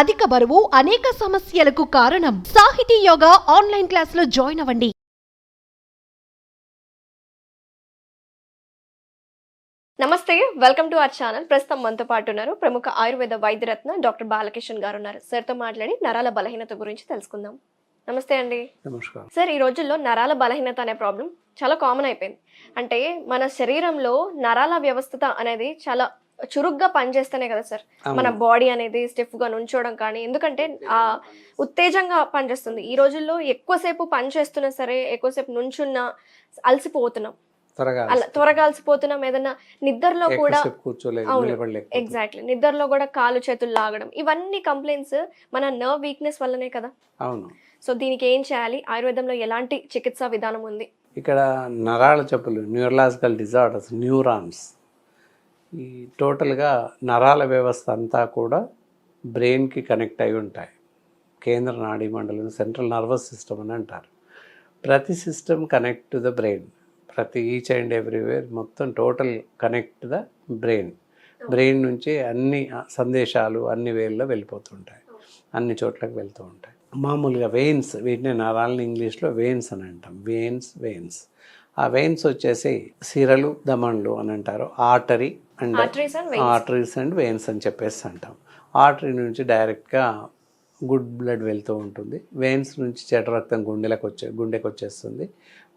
అధిక బరువు అనేక సమస్యలకు కారణం. సాహితీ యోగా ఆన్లైన్ క్లాసులో జాయిన్ అవ్వండి. నమస్తే, వెల్కమ్ టు అవర్ ఛానల్. ప్రస్తుతం మనతో పాటు ఉన్నారు ప్రముఖ ఆయుర్వేద వైద్యరత్న డాక్టర్ బాలకిషన్ గారు ఉన్నారు. సార్తో మాట్లాడి నరాల బలహీనత గురించి తెలుసుకుందాం. నమస్తే అండి. నమస్కారం సార్, ఈ రోజుల్లో నరాల బలహీనత అనే ప్రాబ్లం చాలా కామన్ అయిపోయింది. అంటే మన శరీరంలో నరాల వ్యవస్థ అనేది చాలా చురుగ్గా పనిచేస్తేనే కదా సార్ మన బాడీ అనేది స్టిఫ్ గా నుంచోవడం కానీ, ఎందుకంటే ఆ ఉత్తేజంగా పనిచేస్తుంది. ఈ రోజుల్లో ఎక్కువసేపు పని చేస్తున్నా సరే, ఎక్కువసేపు నుంచున్నా అలసిపోతున్నాం, త్వరగా అలసిపోతున్నాం. ఏదన్నా నిద్రలో కూడా ఎగ్జాక్ట్లీ నిద్రలో కూడా కాలు చేతులు లాగడం, ఇవన్నీ కంప్లైంట్స్ మన నర్వ్ వీక్నెస్ వల్లనే కదా. అవును. సో దీనికి ఏం చేయాలి? ఆయుర్వేదంలో ఎలాంటి చికిత్సా విధానం ఉంది? ఇక్కడ నరాల జబ్బులు, న్యూరలాజికల్ డిజార్డర్స్, న్యూరాన్స్, ఈ టోటల్గా నరాల వ్యవస్థ అంతా కూడా బ్రెయిన్కి కనెక్ట్ అయి ఉంటాయి. కేంద్ర నాడీ మండలం, సెంట్రల్ నర్వస్ సిస్టమ్ అని అంటారు. ప్రతి system connect to the brain. ప్రతి ఈచ్ అండ్ ఎవ్రీవేర్ మొత్తం total connect to the brain. Brain నుంచి అన్ని సందేశాలు అన్ని వేల్లో వెళ్ళిపోతుంటాయి, అన్ని చోట్లకి వెళ్తూ ఉంటాయి. మామూలుగా వెయిన్స్, వీటిని నరాలని ఇంగ్లీష్లో వెయిన్స్ అని అంటాం. వెయిన్స్ ఆ వెయిన్స్ వచ్చేసి సిరలు, దమన్లు అని అంటారు. ఆర్టరీస్ అండ్ వెయిన్స్ అని చెప్పేసి అంటాం. ఆర్టరీ నుంచి డైరెక్ట్గా గుడ్ బ్లడ్ వెళ్తూ ఉంటుంది. వెయిన్స్ నుంచి చెడు రక్తం గుండెకి వచ్చేస్తుంది.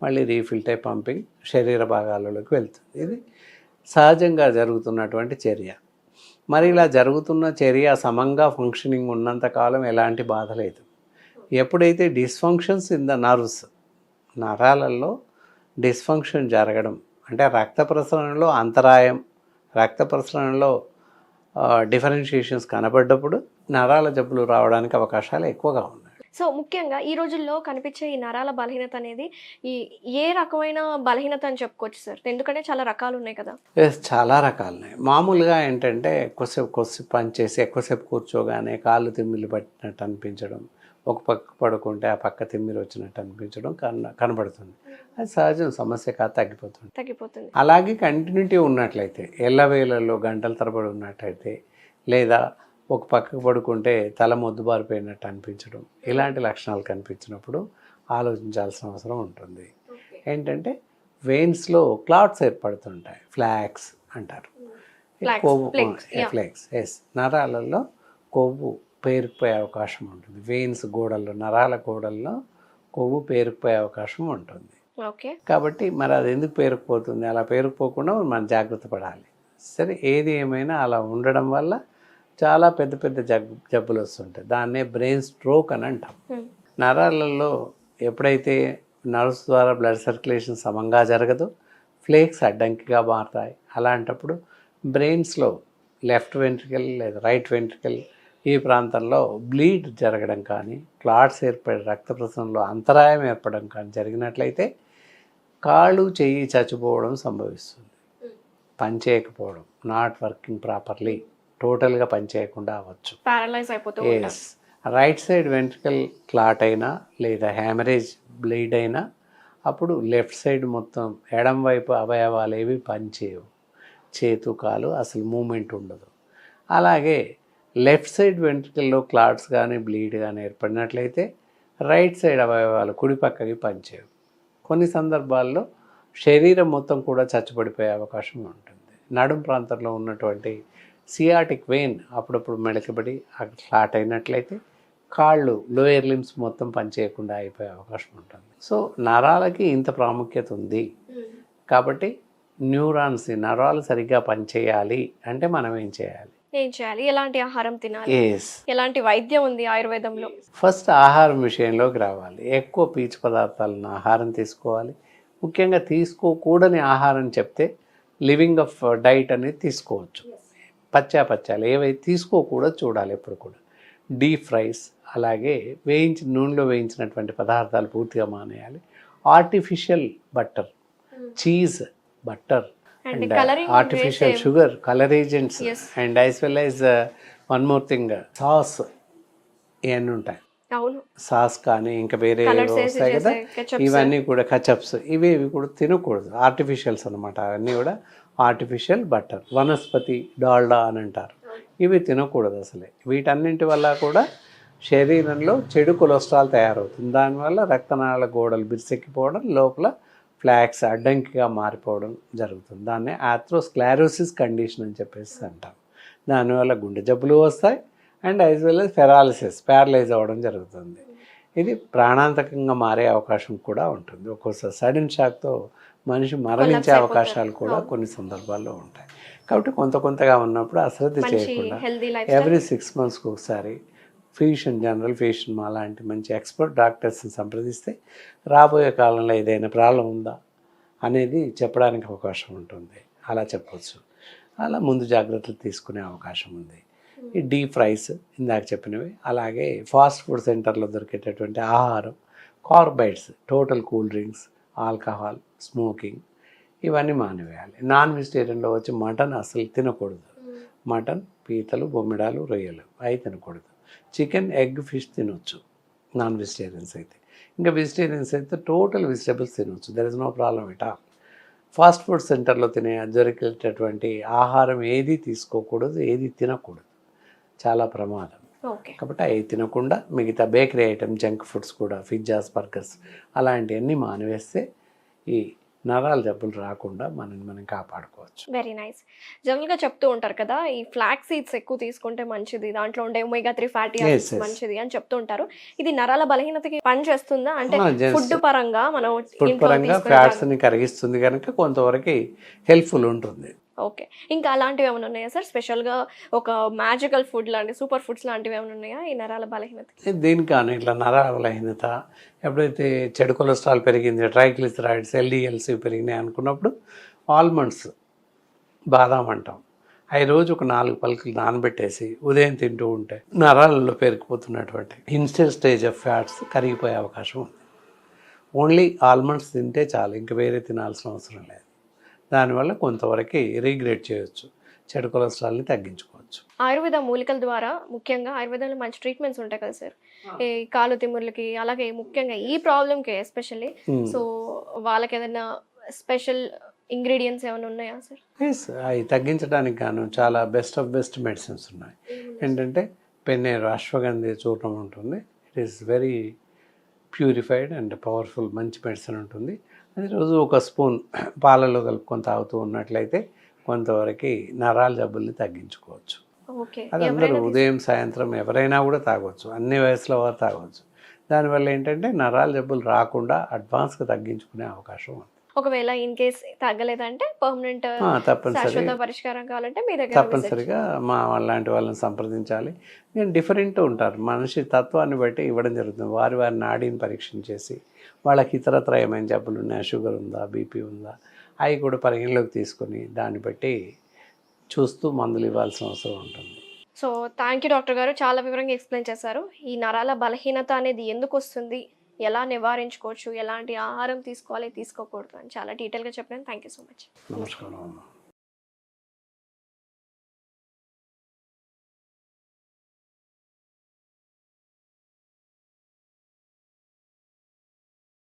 మళ్ళీ రీఫిల్ టైప్ పంపింగ్ శరీర భాగాలలోకి వెళ్తుంది. ఇది సహజంగా జరుగుతున్నటువంటి చర్య. మరి ఇలా జరుగుతున్న చర్య సమంగా ఫంక్షనింగ్ ఉన్నంతకాలం ఎలాంటి బాధ లేదు. ఎప్పుడైతే డిస్ఫంక్షన్స్ ఇన్ ద నర్వ్స్, నరాలలో డిస్ఫంక్షన్ జరగడం అంటే రక్త ప్రసరణలో అంతరాయం, రక్త ప్రసరణలో డిఫరెన్షియేషన్స్ కనబడ్డప్పుడు నరాల జబ్బులు రావడానికి అవకాశాలు ఎక్కువగా ఉన్నాయి. సో ముఖ్యంగా ఈ రోజుల్లో కనిపించే ఈ నరాల బలహీనత అనేది ఏ రకమైన బలహీనత అని చెప్పుకోవచ్చు సార్? ఎందుకంటే చాలా రకాలు ఉన్నాయి కదా. చాలా రకాలు ఉన్నాయి. మామూలుగా ఏంటంటే కొద్దిసేపు పని చేసి ఎక్కువసేపు కూర్చోగానే కాళ్ళు తిమ్మిలు పట్టినట్టు అనిపించడం, ఒక పక్క పడుకుంటే ఆ పక్క తిమ్మిరి వచ్చినట్టు అనిపించడం కనబడుతుంది. అది సహజం, సమస్య కాదు, తగ్గిపోతుంది. అలాగే కంటిన్యూటీ ఉన్నట్లయితే, ఎల్లవేళల్లో గంటల తరబడి ఉన్నట్టయితే, లేదా ఒక పక్కకు పడుకుంటే తల మొద్దుబారిపోయినట్టు అనిపించడం, ఇలాంటి లక్షణాలు కనిపించినప్పుడు ఆలోచించాల్సిన అవసరం ఉంటుంది. ఏంటంటే వెయిన్స్లో క్లాట్స్ ఏర్పడుతుంటాయి, ఫ్లాక్స్ అంటారు. ఫ్లేక్స్ నరాలలో కొవ్వు పేరుకుపోయే అవకాశం ఉంటుంది. వెయిన్స్ గోడల్లో, నరాల గోడల్లో కొవ్వు పేరుకుపోయే అవకాశం ఉంటుంది. కాబట్టి మరి అది ఎందుకు పేరుకుపోతుంది? అలా పేరుకుపోకుండా మనం జాగ్రత్త పడాలి. సరే, ఏది ఏమైనా అలా ఉండడం వల్ల చాలా పెద్ద పెద్ద జబ్బులు వస్తుంటాయి. దాన్నే బ్రెయిన్ స్ట్రోక్ అని అంటాం. నరాలలో ఎప్పుడైతే నర్వ్స్ ద్వారా బ్లడ్ సర్క్యులేషన్ సమంగా జరగదో ఫ్లేక్స్ అడ్డంకిగా మారుతాయి. అలాంటప్పుడు బ్రెయిన్స్లో లెఫ్ట్ వెంట్రికల్ లేదా రైట్ వెంట్రికల్ ఈ ప్రాంతంలో బ్లీడ్ జరగడం కానీ, క్లాట్స్ ఏర్పడి రక్త ప్రసరణలో అంతరాయం ఏర్పడడం కానీ జరిగినట్లయితే కాళ్ళు చెయ్యి చచ్చిపోవడం సంభవిస్తుంది. పనిచేయకపోవడం, నాట్ వర్కింగ్ ప్రాపర్లీ, టోటల్గా పనిచేయకుండా అవ్వచ్చు. రైట్ సైడ్ వెంట్రికల్ క్లాట్ అయినా లేదా హ్యామరేజ్ బ్లీడ్ అయినా అప్పుడు లెఫ్ట్ సైడ్ మొత్తం ఎడం వైపు అవయవాలు ఏవి పనిచేయవు. చేతు కాలు అసలు మూమెంట్ ఉండదు. అలాగే లెఫ్ట్ సైడ్ వెంట్రికల్లో క్లాట్స్ కానీ బ్లీడ్ కానీ ఏర్పడినట్లయితే రైట్ సైడ్ అవయవాలు కుడి పక్కకి పనిచేయవు. కొన్ని సందర్భాల్లో శరీరం మొత్తం కూడా చచ్చుపడిపోయే అవకాశం ఉంటుంది. నడుం ప్రాంతంలో ఉన్నటువంటి సియాటిక్ వెయిన్ అప్పుడప్పుడు మెడకబడి క్లాట్ అయినట్లయితే కాళ్ళు, లోయర్ లిమ్స్ మొత్తం పనిచేయకుండా అయిపోయే అవకాశం ఉంటుంది. సో నరాలకి ఇంత ప్రాముఖ్యత ఉంది. కాబట్టి న్యూరాన్స్, నరాలు సరిగ్గా పనిచేయాలి అంటే మనం ఏం చేయాలి? ఎలాంటి ఆహారం తినాలి? ఎలాంటి వైద్యం ఉంది ఆయుర్వేదంలో? ఫస్ట్ ఆహారం విషయంలోకి రావాలి. ఎక్కువ పీచు పదార్థాలను ఆహారం తీసుకోవాలి. ముఖ్యంగా తీసుకోకూడని ఆహారం చెప్తే లివింగ్ ఆఫ్ డైట్ అనేది తీసుకోవచ్చు. పచ్చాలు ఏవైతే తీసుకోకూడదు చూడాలి ఎప్పుడు కూడా. డీప్ ఫ్రైస్, అలాగే నూనెలో వేయించినటువంటి పదార్థాలు పూర్తిగా మానేయాలి. Artificial butter, cheese, butter and artificial sugar, color agents, and as well as one more thing, sauce ఇవన్నీ ఉంటాయి. సాస్ కానీ ఇంకా వేరే వస్తాయి కదా, ఇవన్నీ కూడా కచప్స్, ఇవి కూడా తినకూడదు. ఆర్టిఫిషియల్స్ అనమాట. అవన్నీ కూడా ఆర్టిఫిషియల్ బటర్, వనస్పతి డాల్డా అని అంటారు. ఇవి తినకూడదు అసలే. వీటన్నింటి వల్ల కూడా శరీరంలో చెడు కొలెస్ట్రాల్ తయారవుతుంది. దానివల్ల రక్తనాళ గోడలు బిర్సెక్కిపోవడం, లోపల ఫ్లాక్స్ అడ్డంకిగా మారిపోవడం జరుగుతుంది. దాన్ని ఆథ్రోస్క్లెరోసిస్ కండిషన్ అని చెప్పేసి అంటాం. దానివల్ల గుండె జబ్బులు వస్తాయి and as well as paralyse అవ్వడం జరుగుతుంది. ఇది ప్రాణాంతకంగా మారే అవకాశం కూడా ఉంటుంది. ఒక్కోసారి సడన్ షాక్తో మనిషి మరణించే అవకాశాలు కూడా కొన్ని సందర్భాల్లో ఉంటాయి. కాబట్టి కొంతగా ఉన్నప్పుడు అశ్రద్ధ చేయకుండా ఎవ్రీ 6 monthsకి ఒకసారి జనరల్ ఫిజిషియన్ అలాంటి మంచి ఎక్స్పర్ట్ డాక్టర్స్ని సంప్రదిస్తే రాబోయే కాలంలో ఏదైనా ప్రాబ్లం ఉందా అనేది చెప్పడానికి అవకాశం ఉంటుంది. అలా చెప్పవచ్చు. అలా ముందు జాగ్రత్తలు తీసుకునే అవకాశం ఉంది. ఈ డీప్ ఫ్రైస్ ఇందాక చెప్పినవి, అలాగే ఫాస్ట్ ఫుడ్ సెంటర్లో దొరికేటటువంటి ఆహారం, carbides, total cool drinks, alcohol, smoking ఇవన్నీ మానివేయాలి. నాన్ వెజిటేరియన్లో వచ్చి మటన్ అసలు తినకూడదు. మటన్, పీతలు, బొమ్మిడాలు, రొయ్యలు అవి తినకూడదు. చికెన్, ఎగ్, ఫిష్ తినొచ్చు నాన్ వెజిటేరియన్స్ అయితే. ఇంకా వెజిటేరియన్స్ అయితే టోటల్ వెజిటేబుల్స్ తినొచ్చు. There is no problem at all. Fast food సెంటర్లో దొరికేటటువంటి ఆహారం ఏది తీసుకోకూడదు, ఏది తినకూడదు, చాలా ప్రమాదం. కాబట్టి అవి తినకుండా మిగతా బేకరీ ఐటమ్, జంక్ ఫుడ్స్ కూడా, పిజ్జాస్, బర్గర్స్ అలాంటివన్నీ మానివేస్తే ఈ నరాల జబ్బులు రాకుండా మనం కాపాడుకోవచ్చు. Very nice. జనరల్గా చెప్తూ ఉంటారు కదా, ఈ ఫ్లాక్ సీడ్స్ ఎక్కువ తీసుకుంటే మంచిది, దాంట్లో ఉండే ఒమేగా 3 ఫ్యాటీ యాసిడ్స్ మంచిది అని చెప్తూ ఉంటారు. ఇది నరాల బలహీనతకి పని చేస్తుందా? అంటే ఫుడ్ పరంగా మనం ఫుడ్ పరంగా ఫ్యాట్స్ని కరిగిస్తుంది కనుక కొంతవరకు హెల్ప్ఫుల్ ఉంటుంది. ఓకే. ఇంకా అలాంటివి ఏమైనా ఉన్నాయా సార్? స్పెషల్గా ఒక మ్యాజికల్ ఫుడ్ లాంటి సూపర్ ఫుడ్స్ లాంటివి ఏమైనా ఉన్నాయా ఈ నరాల బలహీనతకి? దీనికాను ఇట్లా నరాల బలహీనత ఎప్పుడైతే చెడు కొలెస్ట్రాల్ పెరిగింది, ట్రైగ్లిసరైడ్స్, LDLC పెరిగినాయి అనుకున్నప్పుడు ఆల్మండ్స్, బాదాం అంటాం, అవి రోజు ఒక 4 పలుకులు నానబెట్టేసి ఉదయం తింటూ ఉంటే నరాలలో పేరుకుపోతున్నటువంటి ఇన్స్టెంట్ స్టేజ్ ఆఫ్ ఫ్యాట్స్ కరిగిపోయే అవకాశం ఉంది. ఓన్లీ ఆల్మండ్స్ తింటే చాలు, ఇంకా వేరే తినాల్సిన అవసరం లేదు. దానివల్ల కొంతవరకు రీగ్రేడ్ చేయొచ్చు, చెడు కొలెస్ట్రాల్ని తగ్గించుకోవచ్చు. ఆయుర్వేద మూలికల ద్వారా ముఖ్యంగా ఆయుర్వేదంలో మంచి ట్రీట్మెంట్స్ ఉంటాయి కదా సార్, ఈ కాలు తిమ్ముర్లకి, అలాగే ముఖ్యంగా ఈ ప్రాబ్లంకి ఎస్పెషల్లీ. సో వాళ్ళకి ఏదైనా స్పెషల్ ఇంగ్రీడియంట్స్ ఏమైనా ఉన్నాయా సార్? ఎస్, అవి తగ్గించడానికి గాను చాలా బెస్ట్ మెడిసిన్స్ ఉన్నాయి. ఏంటంటే పెన్నేరు అశ్వగంధి చూర్ణం ఉంటుంది. It is very purified and powerful, మంచి మెడిసిన్ ఉంటుంది. అది రోజు ఒక స్పూన్ పాలలో కలుపుకొని తాగుతూ ఉన్నట్లయితే కొంతవరకు నరాల జబ్బుల్ని తగ్గించుకోవచ్చు. అది అందరూ ఉదయం సాయంత్రం ఎవరైనా కూడా తాగొచ్చు, అన్ని వయసుల వారు తాగొచ్చు. దానివల్ల ఏంటంటే నరాల జబ్బులు రాకుండా అడ్వాన్స్గా తగ్గించుకునే అవకాశం ఉంది. ఒకవేళ ఇన్ కేస్ తగ్గలేదంటే పర్మనెంట్ శాశ్వత పరిష్కారం కావాలంటే మీ దగ్గర తప్పనిసరిగా మా లాంటి వాళ్ళని సంప్రదించాలి. నేను డిఫరెంట్ ఉంటారు, మనిషి తత్వాన్ని బట్టి ఇవ్వడం జరుగుతుంది. వారి నాడీని పరీక్షించేసి వాళ్ళకి ఇతరత్ర ఏమైనా జబ్బులు ఉన్నాయా, షుగర్ ఉందా, బీపీ ఉందా, అవి కూడా పరిగణలోకి తీసుకొని దాన్ని బట్టి చూస్తూ మందులు ఇవ్వాల్సిన అవసరం ఉంటుంది. సో థ్యాంక్ యూ డాక్టర్ గారు, చాలా వివరంగా ఎక్స్ప్లెయిన్ చేశారు. ఈ నరాల బలహీనత అనేది ఎందుకు వస్తుంది, ఎలా నివారించుకోవచ్చు, ఎలాంటి ఆహారం తీసుకోవాలి, తీసుకోకూడదు అని చాలా డీటెయిల్గా చెప్పాను. Thank you so much. నమస్కారం.